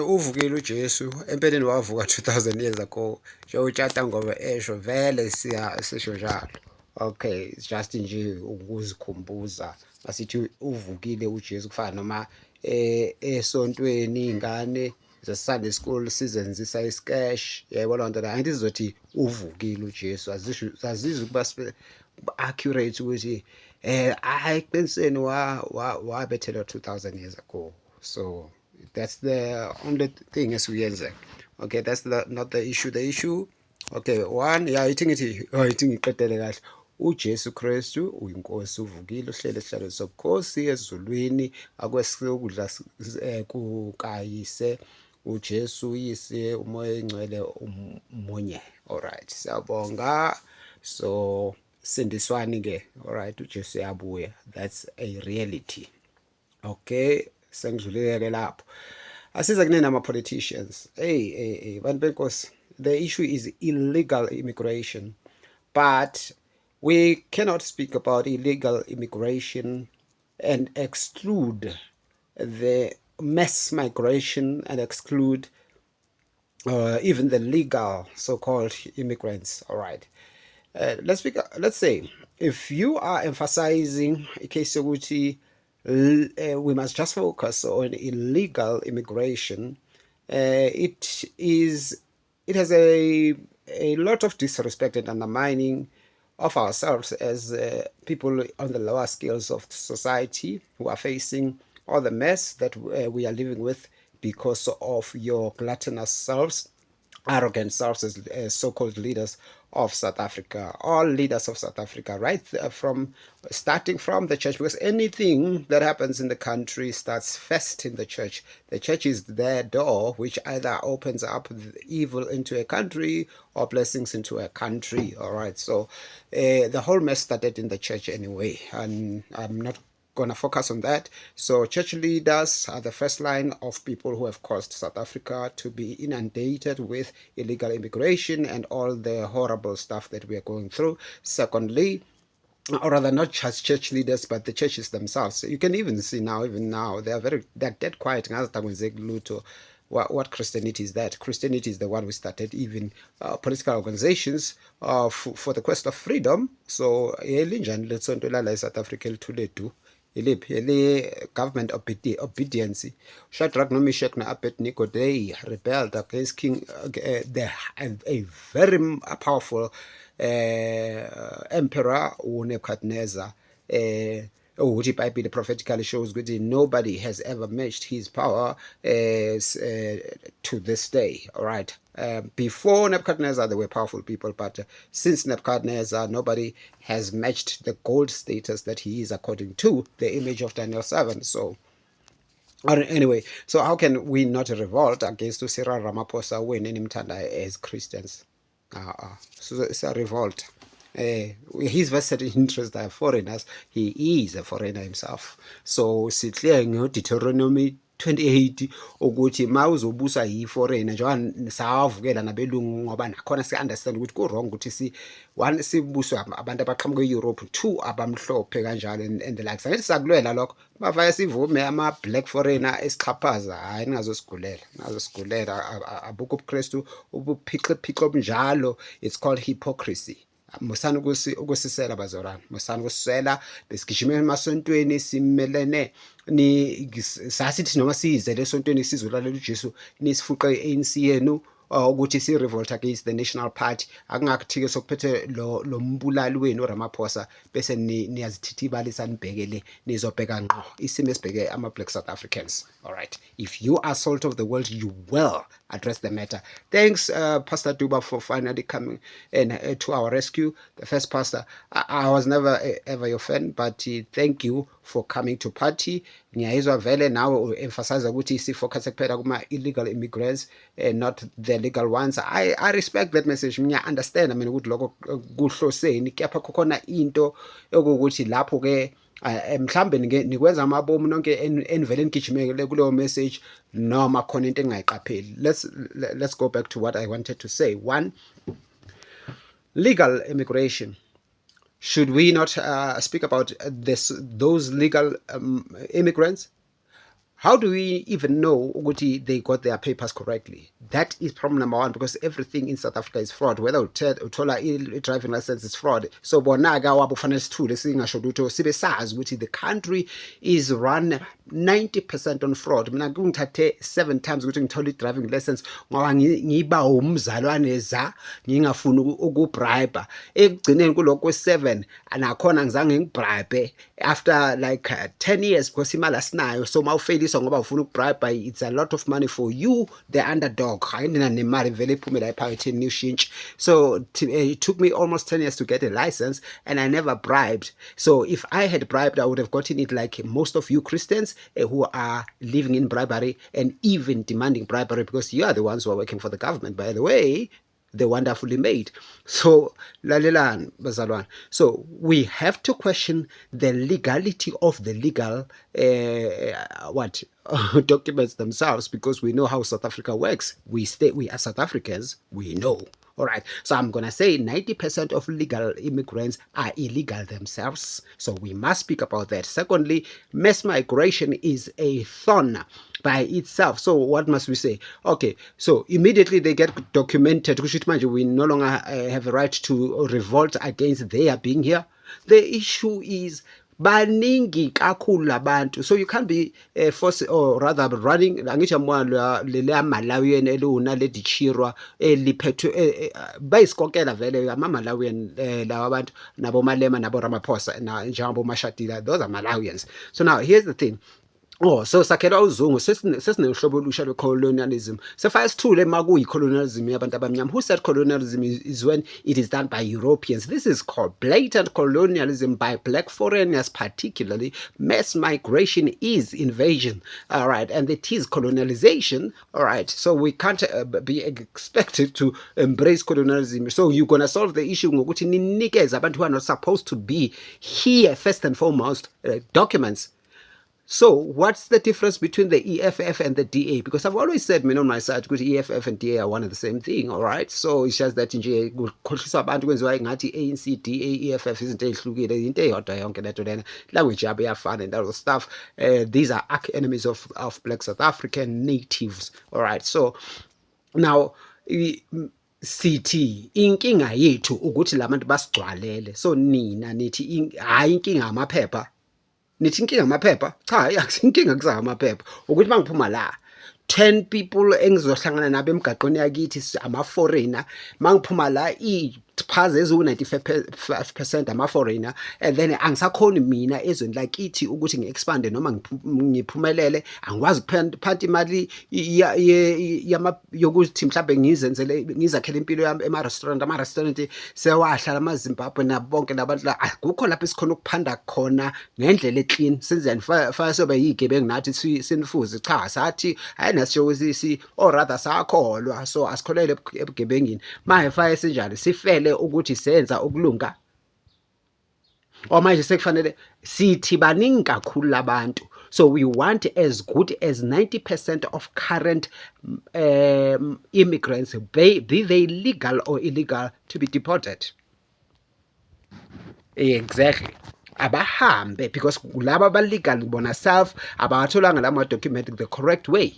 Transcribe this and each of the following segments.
Uvukile uJesu empeleni wavuka 2000 years ago. Utshata ngoba esho vele sisho njalo. Okay, it's just nje ukuzikhumbuza masithi uvukile uJesu kufana noma esontweni ingane ze-Sunday school sizenzisa iskesh yebo loo nto angithi sizothi uvukile uJesu azizwe ukuba accurate ukuthi eqinisweni wabethelwa 2000 years ago. So that's the only thing esiyenze. Okay, that's not the issue. The issue, okay, one, yeah, ithi ngiqedele kahle. uJesu Kristu uyinkosi uvukile uhlele esihlalo sobukhosi ezulwini akwesokudla kukayise uJesu uyise umoya engcwele umunye. Alright, siyabonga. So sindiswani ke. Alright, uJesu yabuya. That's a reality. Okay, sengidlulile lapho. Asiza kunena ama-politicians. Hey, bantu benkosi, the issue is illegal immigration, but we cannot speak about illegal immigration and exclude the mass migration and exclude even the legal so-called immigrants. All right. Let's say if you are emphasizing a case of which we must just focus on illegal immigration, it has a lot of disrespect and undermining of ourselves as people on the lower scales of society who are facing all the mess that we are living with because of your gluttonous selves, arrogant selves as so-called leaders of South Africa, all leaders of South Africa, right from starting from the church, because anything that happens in the country starts first in the church. The church is their door, which either opens up evil into a country or blessings into a country. All right, so the whole mess started in the church anyway, and I'm not going to focus on that. So church leaders are the first line of people who have caused South Africa to be inundated with illegal immigration and all the horrible stuff that we are going through. Secondly, or rather not just church leaders, but the churches themselves. You can even see now, even now, they're dead quiet. What Christianity is that? Christianity is the one who started even political organizations for the quest of freedom. So South Africa to government obedience. Shadrach, Meshach, and Abednego, they rebelled against King a very powerful emperor Nebuchadnezzar. Which Bible prophetically shows that nobody has ever matched his power to this day. All right. Before Nebuchadnezzar, there were powerful people, but since Nebuchadnezzar, nobody has matched the gold status that he is according to the image of Daniel 7. So, anyway, so how can we not revolt against Cyril Ramaphosa when Nimtanda as Christians? So it's a revolt. His vested interest are foreigners. He is a foreigner himself. So siclear Deuteronomy 28 ukuthi ma uzobusa yi-foreigner njengoba sawavukela nabelungu ngoba nakhona si-understand ukuthi ku-wrong ukuthi one sibuswe abantu abaqhamuka e-Europe, two abamhlophe kanjalo and the likes. Angithi sakulwela lokho bavaya sivume ama-black foreigner esixhaphaza. Hayi ningazosigulela abukho ubuKristu ubuphixiphixa obunjalo. It's called hypocrisy. Musana ukusisela bazalwane, musana ukusisela besigijima emasontweni simelene ni sasithi noma size lesontweni sizolalela uJesu nisifuqe ANC yenu ukuthi si revolt against the National Party. Akungakuthike sokuphethe lo mbulali wenu Ramaphosa bese niyazithithibalisa nibhekele nizobheka ngqo isimo esibheke ama-black South Africans. All right, if you are salt of the world, you will address the matter. Thanks Pastor Duba for finally coming in to our rescue. The first pastor, I was never ever your fan, but thank you for coming to party. Ngiyayizwa vele nawe emphasize ukuthi sifocus kuphela kuma illegal immigrants and not the legal ones. I respect that message. Mina understand mina ukuthi lokho kuhloseni kepha kukhona into ukuthi lapho ke mhlambe nikwenza amabomu nonke enivele nigijimele kuleyo message noma khona into engayiqapheli. Let's go back to what I wanted to say. One, legal immigration. Should we not speak about those legal immigrants? How do we even know ukuthi they got their papers correctly? That is problem number one, because everything in South Africa is fraud. Whether uthola i-driving license is fraud. So bona-ke wabo kufanele sithule singasho lutho sibe sazi ukuthi the country is run 90% on fraud. Mina kungithathe 7 times ukuthi ngithole i-driving license ngoba ngiba umzalwane za ngingafuni ukubribe. Ekugcineni kuloko kwe-7 nakhona ngizange ngibribe after like 10 years because imali asinayo. So mawufeyilisa ngoba ufuna ukubribe, it's a lot of money for you, the underdog. Ayindina nemali vele iphume la ephakathi new shinch. So it took me almost 10 years to get a license and I never bribed. So if I had bribed, I would have gotten it like most of you Christians who are living in bribery and even demanding bribery, because you are the ones who are working for the government, by the way. They're wonderfully made. So lalelan bazalwane, so we have to question the legality of the legal documents themselves, because we know how South Africa works. We are South Africans, we know. All right, so I'm gonna say 90% of legal immigrants are illegal themselves, so we must speak about that. Secondly, mass migration is a thorn by itself. So what must we say? Okay, so immediately they get documented. We no longer have a right to revolt against their being here. The issue is baningi kakhulu labantu, so you can't be force, or rather running angisho mwa le Malawian eluna le dichirwa eliphethwe bayisikokela vele ama Malawian lawa abantu nabo Malema nabo Ramaphosa na njengabo Mashatila, those are Malawians. So now here's the thing. Oh, so sakhela uzungu sesinehlobo olusha lwe-colonialism. Sefaya sithule makuyi-colonialism yabantu abamnyama. Who said colonialism is when it is done by Europeans? This is called blatant colonialism by black foreigners, particularly. Mass migration is invasion, all right, and it is colonialization, all right. So we can't be expected to embrace colonialism. So you're going to solve the issue ngokuthi ninikeze abantu who are not supposed to be here, first and foremost, documents. So what's the difference between the EFF and the DA? Because I've always said, on my side, because EFF and DA are one and the same thing, all right? So it's just that nje kukhohlisa abantu kwenziwa ngathi ANC, DA, EFF izinto ezihlukile, into eyodwa yonke leto lena. Language yabo iyafana and all stuff. These are arch enemies of black South African natives, all right? So now sithi inkinga yethu ukuthi labantu basigcwalele. So nina nithi hayi inkinga amaphepha. Nithi inkinga amaphepha? Cha, akusinkinga kuzayo amaphepha. Ukuthi mangiphuma la 10 people engizohlangana nabo emgaqweni yakithi ama-foreigner, mangiphuma la iphaze eziwu-95% ama-foreigner, and then angisakhoni mina ezweni lakithi ukuthi ngi-expande noma ngiphumelele. Angikwazi kuphatha imali yokuthi mhlawumbe ngizakhele impilo yami ama-restaurant sewahlala amaZimbabwe nabonke labantu akukho lapho esikhona ukuphanda khona ngendlela eclean. Senzeni faya sobe yigebengu nathi sinifuze? Cha, sathi hayi nasisho ukuthi or rather sakholwa, so asikholele ebugebengini. Manje faya senjalo sifele ukuthi senza ukulunga, or manje sekufanele sithi baningi kakhulu labantu. So we want as good as 90% of current immigrants, be they legal or illegal, to be deported. Exactly. Abahambe, because laba ba-legal bona self abawatholanga lama document the correct way.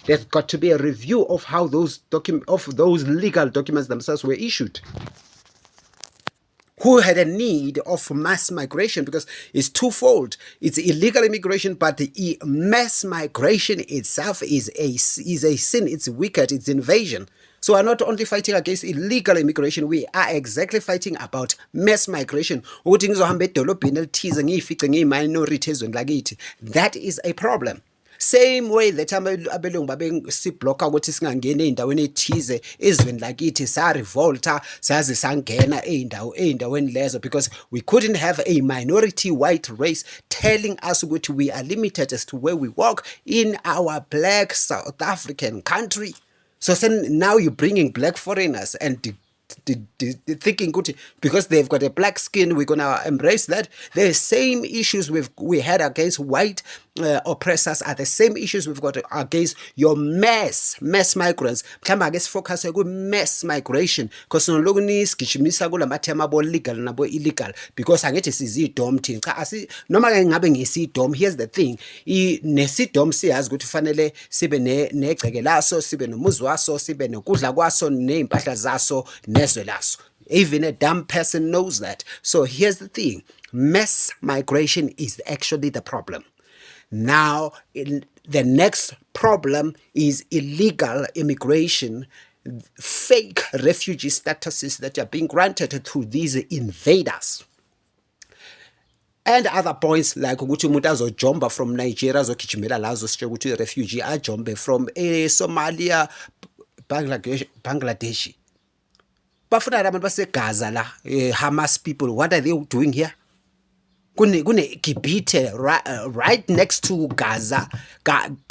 There's got to be a review of how those legal documents themselves were issued. Who had a need of mass migration, because it's twofold. It's illegal immigration, but the mass migration itself is a sin. It's wicked. It's invasion. So we're not only fighting against illegal immigration, we are exactly fighting about mass migration. Ukuthi ngizohamba edolobheni elithize ngiyifice ngiyi-minority ezweni lakithi. That is a problem. Same way that abelungu babesiblocka ukuthi singangena ey'ndaweni ethize ezweni lakithi, sa-revolta saze sangena ey'ndaweni lezo, because we couldn't have a minority white race telling us ukuthi we are limited as to where we walk in our black South African country. So now you're bringing black foreigners and thinking because they've got a black skin, we're gonna embrace that. The same issues we had against white oppressors are the same issues we've got against your mass migrants. Mhlawumbe ake sifocus ku-mass migration because noloku nisigijimisa kulamathema abo legal nabo illegal because angithi sizidom thina cha noma ke ngabe ngisidom. Here's the thing, nesidom siyazi ukuthi fanele sibe negceke laso, sibe nomuzi waso, sibe nokudla kwaso, neimpahla zaso, nezwe laso. Even a dumb person knows that. So here's the thing, mass migration is actually the problem. Now, the next problem is illegal immigration, fake refugee statuses that are being granted to these invaders. And other points like ukuthi umuntu azojomba from Nigeria azogijimela la azositshe ukuthi refugee ajombe from Somalia, Bangladesh. Bafuna abantu baseGaza la, Hamas people, what are they doing here? Kune Gibite right next to Gaza.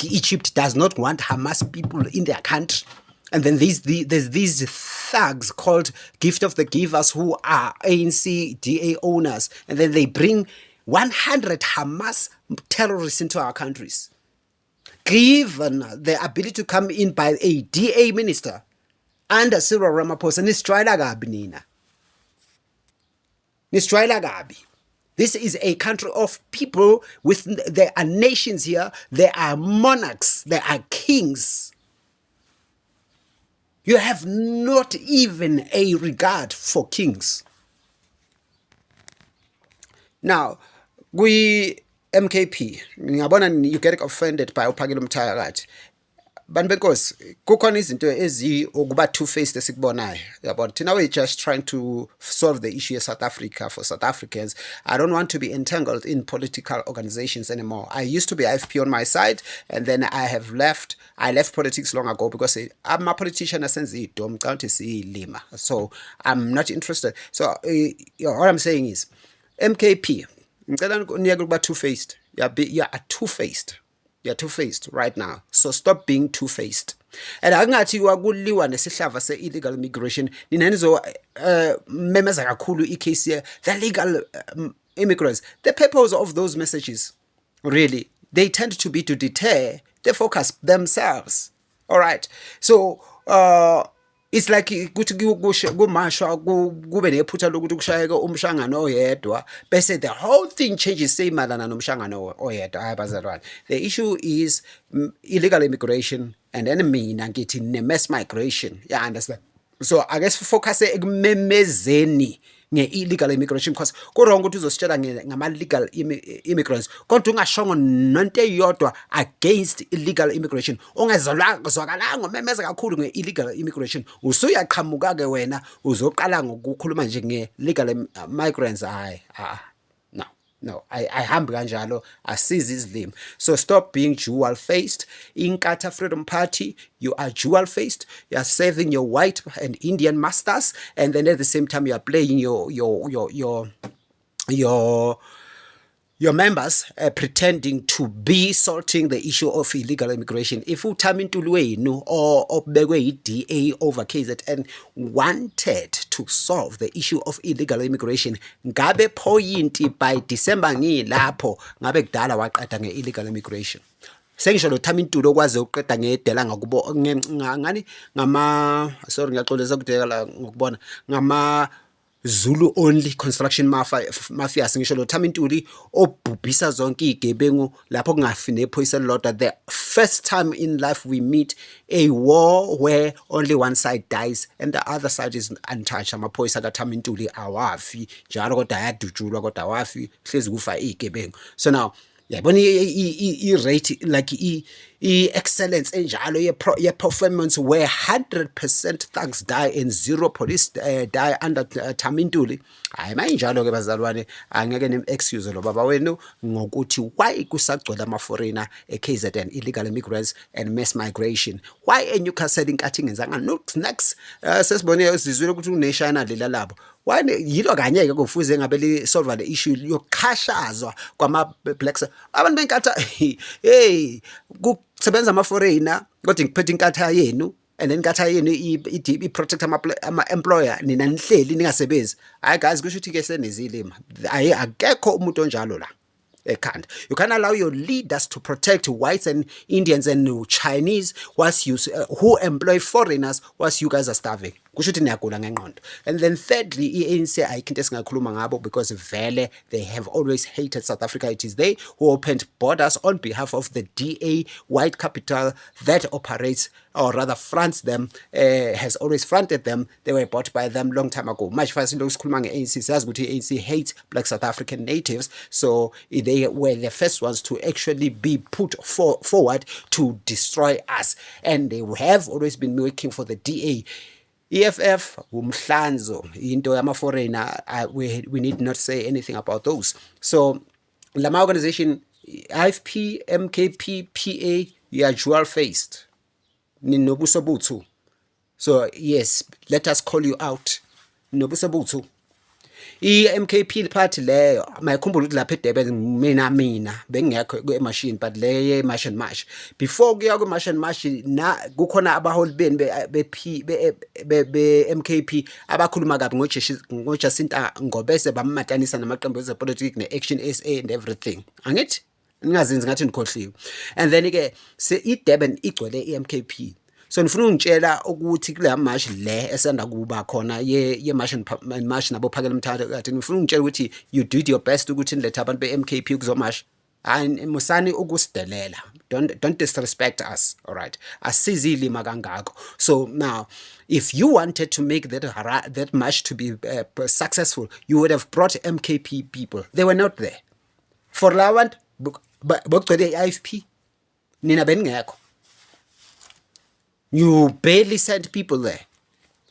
Egypt does not want Hamas people in their country. And then there's these thugs called Gift of the Givers who are ANC DA owners. And then they bring 100 Hamas terrorists into our countries. Given the ability to come in by a DA minister under Cyril Ramaphosa, nisitshwayela kabi nina. Nisitshwayela kabi. This is a country of people there are nations here, there are monarchs, there are kings. You have not even a regard for kings. Now, MKP, ngiyabona you get offended by uphakela umthakathi. Bantu benkosi, kukhona izinto ukuba two-faced esikubonayo. Yabona, thina we're just trying to solve the issue of South Africa for South Africans. I don't want to be entangled in political organizations anymore. I used to be IFP on my side, and then I left politics long ago because I'm a politician asenze county lima. So I'm not interested. So all I'm saying is, MKP, ngicela niyeke ukuba two-faced. You are two-faced. You're two-faced right now. So stop being two-faced. And angathi wakuliwa nesihlava se-illegal immigration. Nina nizo memeza kakhulu case the legal immigrants. The purpose of those messages, really, they tend to be to deter the focus themselves. All right. So it's like kuthi kumashwa kube nephutha lokuthi kushayeke umshangano oyedwa bese the whole thing changes seyimalana nomshangano oyedwa. Hayi bazalwane, the issue is illegal immigration and then mina ngithi ne-mass migration. You understand? So I guess focus ekumemezeni nge-illegal immigration because kurong ukuthi uzositshela ngama-legal immigrants kodwa ungashongo nonto eyodwa against illegal immigration. Ungezwakalanga ngomemeza kakhulu nge-illegal immigration, usuyaqhamuka-ke wena uzoqala ngokukhuluma nje nge-legal migrants. No, I hambi kanjalo, asizi izilimi. So stop being dual-faced. Inkatha Freedom Party, you are dual-faced. You are serving your white and Indian masters, and then at the same time you are playing your members pretending to be sorting the issue of illegal immigration. If uThami wenu or obekwe DA over KZN wanted to solve the issue of illegal immigration, ngabe point by December ngilapho ngabe kudala waqeda nge-illegal immigration. Sengisho lo Thami Ntuli okwazi ukuqeda ngedela ngakubo ngani sorry ngiyaxolisa kudela ngokubona ngama Zulu only construction mafia. Sengisho lo Thami Ntuli obhubhisa zonke igebengu lapho kungafi nephoyisa elilodwa. The first time in life we meet a war where only one side dies and the other side is untouched. Amaphoyisa kaThami Ntuli awafi njalo kodwa ayadutshulwa kodwa awafi hlezi kufa igebengu. So now yabona i-rate like i-excellence enjalo ye-performance where 100% thugs die and 0 police die under Thami Ntuli. Hayi mayinjalo-ke bazalwane, angeke nim-excuse lo baba wenu ngokuthi why kusagcwele ama-foreigner e-KZN, illegal immigrants and mass migration. Why eNewcastle inkathi ingenzanga next sesibone sizwile ukuthi uneshana lela labo. Yilo kanye-ke kufuze ngabe li-solve le issue yokukhashazwa kwama-blacks. Abantu benkatha hey kusebenza ama-foreigner kodwa ngiphethe inkatha yenu and then Inkatha yini i-protect ama-employer nina nihleli ningasebenzi. Hayi guys, kusho ukuthi-ke senezilima, akekho umuntu onjalo la ekhanda. You can't allow your leaders to protect whites and Indians and Chinese whilst you who employ foreigners whilst you guys are starving. Kusho ukuthi niyagula ngengqondo. And then thirdly, i-ANC ayikho into esingakhuluma ngabo because vele they have always hated South Africa. It is they who opened borders on behalf of the DA white capital that operates, or rather fronts them, has always fronted them. They were bought by them long time ago. Much faster lokhu sikhuluma nge-ANC siyazi ukuthi i-ANC hates black South African natives, so they were the first ones to actually be put forward to destroy us, and they have always been working for the DA. EFF, umhlanzo, into yama foreigner, we need not say anything about those. So, Lama organization, IFP, MKP, PA, you are dual-faced. Ninobusobutu. So, yes, let us call you out. Ninobusobutu. I-MKP party leyo mayikhumbula ukuthi lapha eDurban mina bengekho emashini, but le ye-march and march before kuya ku-march and march na kukhona abaholi beni be-MKP abakhuluma kabi ngoJacinta Ngobese bammatanisa namaqembu ezepolitiki ne-Action SA and everything. Angithi ningazenzi ngathi nikhohliwe. And then ke iDurban igcwele i-MKP. So nifuna ungitshela ukuthi kule march le esanda kuba khona ye march nabo Phakela Mthatha, nifuna ungitshela ukuthi you did your best ukuthi nilethe abantu be-MKP kuzomarch. Hayi musani ukusidelela. Don't disrespect us, all right? Asizilima kangako. So now, if you wanted to make that march to be successful, you would have brought MKP people. They were not there. For Lawand, bogcwele IFP, nina beningekho. You barely sent people there.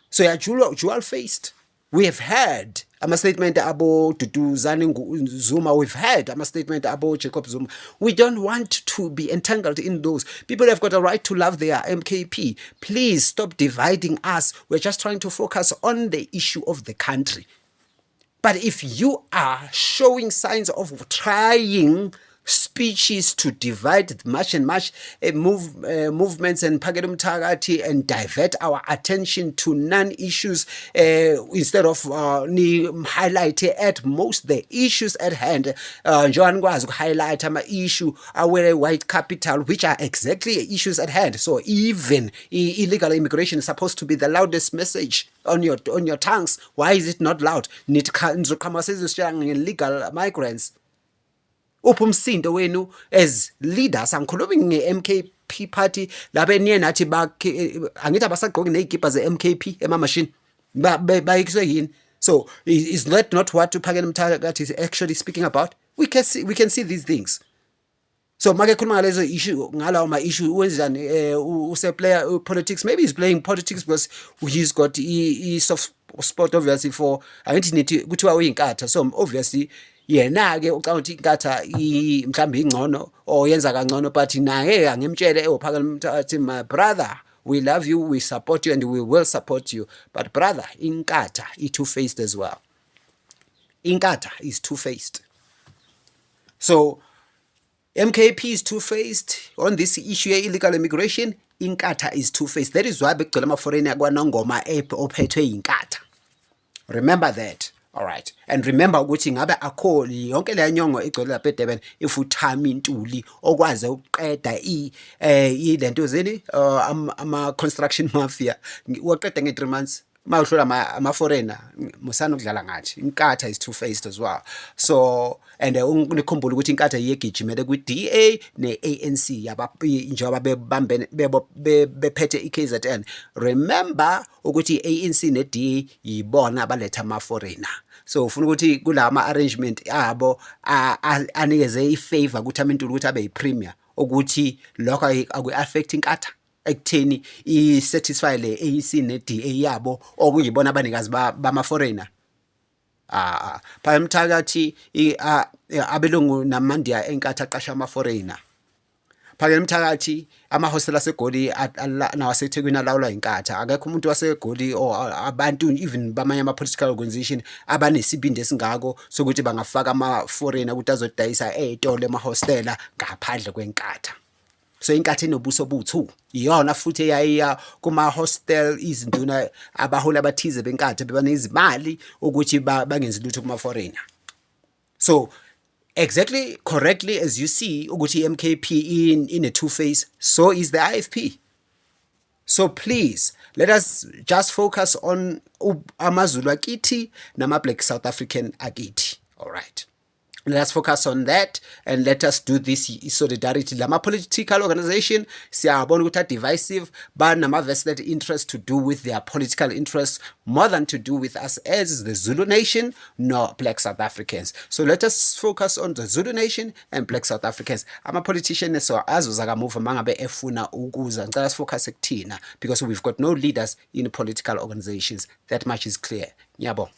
So you're dual-faced. We have heard a statement about Dudu Zani Zuma. We've heard a statement about Jacob Zuma. We don't want to be entangled in those. People have got a right to love their MKP. Please stop dividing us. We're just trying to focus on the issue of the country. But if you are showing signs of trying speeches to divide the march and march movements and Phakela Mthatha and divert our attention to non-issues instead of highlight at most the issues at hand. Njengoba nikwazi highlight ama-issue aware white capital, which are exactly issues at hand. So even illegal immigration is supposed to be the loudest message on your tongues. Why is it not loud? Illegal migrants. Upumsindo wenu as leaders angikhulumi nge-MKP party labe niye nathi angithi abasagqoki nezikipa ze-MKP emamashini bayikiswe yini. So is that not what Phakela Mthatha is actually speaking about? We can see these things. So make khuluma ngalezo issue ngalawo ma issue wenzani use player politics. Maybe he's playing politics because he's got soft spot obviously for angithi nithi kuthiwa uyinkatha. So obviously yena ke ucanga ukuthi inkatha mhlambe ingcono or yenza kangcono, but naye angimtshele Phakela Mthatha, my brother, we love you, we support you, and we will support you, but brother, inkatha is two-faced as well. Inkatha is two-faced. So MKP is two-faced on this issue of illegal immigration. Inkatha is two-faced. That is why bekugcwele ama-foreigner kwanongoma ophethwe inkatha. Remember that. All right. And remember ukuthi ngabe akho yonke le nyongo igcwele lapha eDurban if uthama intuli okwaze ukuqeda lento zini ama construction mafia waqeda nge 3 months mawuhlola ama foreigner musana ukudlala ngathi. Inkatha is two-faced as well. So and unikhumbula ukuthi inkatha iyegijimele ku DA ne ANC njengoba bephethe iKZN. Remember ukuthi ANC ne DA yibona abaletha ama foreigner. So ufuna ukuthi kulama arrangement abo anikeze ifavor ukuthi amintuli ukuthi abe yipremier ukuthi lokho aku-affect inkatha ekutheni i-satisfy le ANC ne-DA yabo okuyibona abanikazi bama-foreigner. Phakela Mthatha abelungu namandiya enkatha aqasha ama-foreigner. Phakela Mthatha ama-hostel aseGoli nawaseThekwini alawulwa inkatha. Akekho umuntu waseGoli or abantu even bamanye ama-political organization abanesibindi esingako sokuthi bangafaka ama-foreigner ukuthi azodayisa ey'tolo emahostela ngaphandle kwenkatha. so inkathi enobuso buthu iyona futhi eyayiya kuma-hostel izinduna abaholi abathize benkathi bebanezimali ukuthi bangenzi lutho kuma-foreigner. So exactly correctly as you see ukuthi MKP in a two-face, so is the IFP. So please let us just focus on amaZulu akithi nama-Black South African akithi. All right, let us focus on that and let us do this solidarity. Lama political organization siyabona ukuthi divisive, banama vested interest to do with their political interests more than to do with us as the Zulu nation nor Black South Africans. So let us focus on the Zulu nation and Black South Africans. Ama politicians so azoza kamuva mangabe efuna ukuza ngicela sifocus kuthina because we've got no leaders in political organizations. That much is clear. Ngiyabonga.